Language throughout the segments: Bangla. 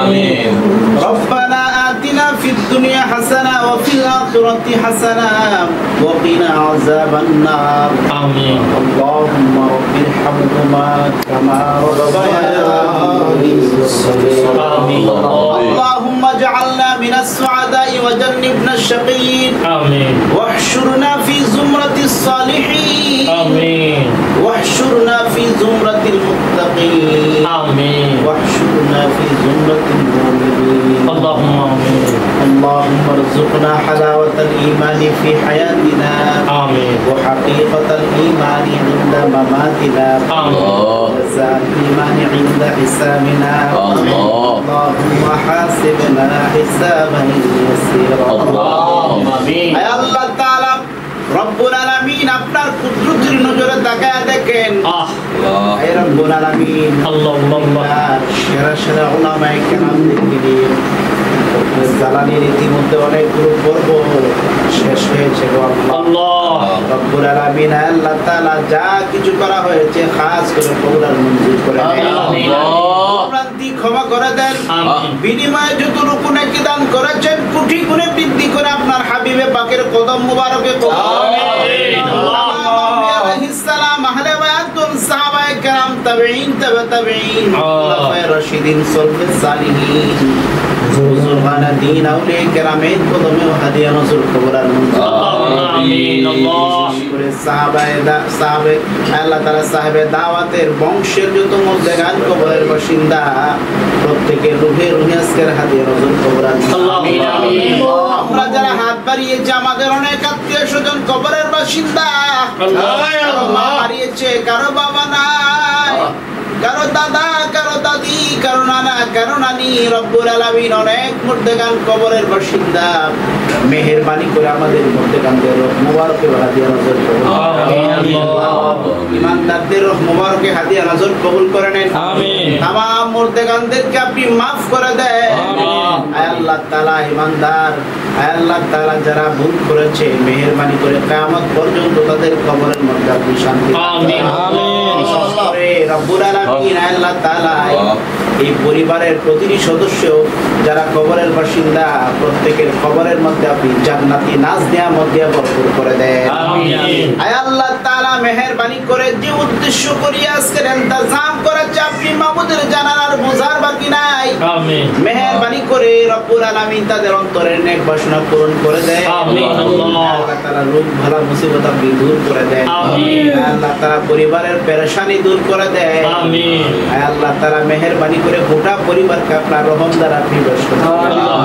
آمين. ربنا آتنا في الدنيا حسنة وفي الآخرة حسنة وقنا عذاب النار. آمين. اللهم رب ارحمهما كما ربياني صغيرا. آمين. اللهم اجعلنا من السعداء وجنبنا الشقيين. آمين. واحشرنا في زمرة الصالحين. آمين. واحشرنا في زمرة المتقين. آمين. واحشرنا في زمرة المؤمنين. اللهم آمين. اللهم ارزقنا حلاوة الإيمان في حياتنا. آمين. وحقيقة الإيمان عند مماتنا. آمين. وجزاء الإيمان عند حسابنا. اللهم حاسبنا حسابا يسيرا. اللهم آمين. আয় আল্লাহ তাআলা রব্বুল আলামিন আপনার কুদরতের নজরে তাকায় দেখেন। আয় রব্বুল আলামিন আল্লাহ সেরা সেরা উলামায়ে কেরামদেরকে দিয়ে জ্বালানির ইতিমধ্যে অনেকগুলো পর্ব শেষ হয়েছে গো আল্লাহ। রব্বুল আলামিন আল্লাহ তাআলা যা কিছু করা হয়েছে খাস করে কবুল মঞ্জুর করে আমিন। ভ্রান্তি ক্ষমা করে দেন। আমিন। বিনিময়ে যতটুকু নেকি দান করেছেন কোটি গুণে বৃদ্ধি করে আপনার হাবিবে পাকের কদম মুবারকে আমিন। আলাইহিস সালাম আহলে বায়াতুন সাহাবায়ে কেরাম তাবেঈন তাবেঈন খুলাফায়ে রাশিদিন সালফে সালিহিন বুজুরগান দ্বীন আউলিয়া কেরামের কদমে হাদিয়া নজর কবুল মঞ্জুর। আমিন। আল্লাহ করে সাহাবে আল্লাহ তাআলা সাহাবে দাওয়াতের বংশের যত মুর্দেগান কবরের বাসিন্দা প্রত্যেকের রূহে রূহে আজকের হাদিয়া নজর কবুল আমিন। আমিন। আমরা যারা হাত বাড়িয়েছি আমাদের অনেক আত্মীয় স্বজন কবরের বাসিন্দা। কারো মা হারিয়েছে, কারো বাবা নাই, কারো দাদা, কারো দাদি, কারো নানা, কারো নানি। রব্বুল আলামিন অনেক মুর্দেগান কবরের বাসিন্দা। মেহেরবানি করে আমাদের মুর্দেগানদের রূহ মুবারকে হাদিয়া নজর কবুল করুন। ইমানদারদের রূহ মুবারকে হাদিয়া নজর কবুল করে নেন। আমিন। তামাম মুর্দেগানদেরকে আপনি maaf করে দেন। আয় আল্লাহ তাআলা ইমানদার, আয় আল্লাহ তাআলা যারা ভুল করেছে মেহেরবানি করে কিয়ামত পর্যন্ত তাদের কবরের মধ্যে আপনি শান্তি দান। আমিন। বিশেষ করে রব্বুল আলামিন আয় আল্লাহ তাআলা এই পরিবারের প্রতিটি সদস্য যারা কবরের বাসিন্দা প্রত্যেকের কবরের মধ্যে আপনি জান্নাতি নাজ নিয়ামত দিয়ে ভরপুর করে দেন। আমিন। আয় আল্লাহ তাআলা মেহেরবানি করে যে উদ্দেশ্য করিয়া আজকের ইন্তজাম করেছে আপনি মাবুদের জানার আর বোঝার বাকি নাই। আমিন। মেহেরবানি করে রব্বুল আলামিন তাদের অন্তরের নেক বাসনা পূরণ করে দেন। আমিন। আল্লাহ তাআলা রোগ ভালা মুসিবত আপনি দূর করে দেন। আমিন। আল্লাহ তাআলা পরিবারের পেরেশানি দূর করে দেন। আমিন। আয় আল্লাহ তাআলা মেহেরবানি করে গোটা পরিবারকে আপনার রহম দ্বারা আপনি বশ করুন।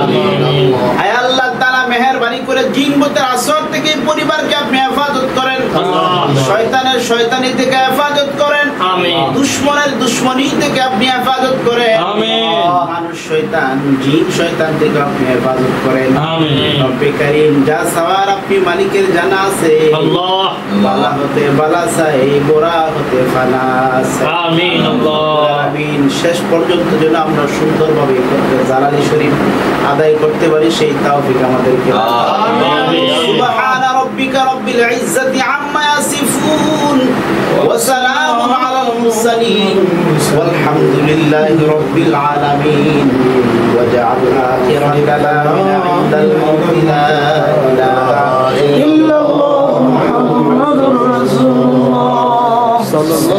আমিন। আয় আল্লাহ তাআলা মেহেরবানি করে জিনবতের আসর থেকে পরিবারকে আপনি হেফাজত করেন। শয়তানের শয়তানি থেকে হেফাজত করেন। আমিন। দুশমনের দুশমনি থেকে আপনি হেফাজত করেন। আমিন। মানুষ শয়তান জিন শয়তান থেকে আপনি হেফাজত করেন। আমিন। রব্বে কারীম যা সওয়ার আপনি মালিকের জানা আছে আল্লাহ বালা হতে বালা চাই গোরা হতে ফানা চাই। আমিন। আল্লাহ আমিন। শেষ পর্যন্ত যেন আমরা সুন্দরভাবে জালালি শরীফ আদায় করতে পারি সেই তাওফিক আমাদেরকে দান। আমিন। সুবহানা রাব্বিকা রাব্বিল ইজ্জাতি আম্মা ইয়াসিফুন ওয়া সালামুন আলাল মুরসালিন ওয়ালহামদুলিল্লাহি রাব্বিল আলামিন ওয়া জাআল আখিরা কালামিনা ইনদাল মাউতি লা ইলাহা ইল্লাল্লাহ মুহাম্মাদুর রাসূলুল্লাহ সাল্লাল্লাহু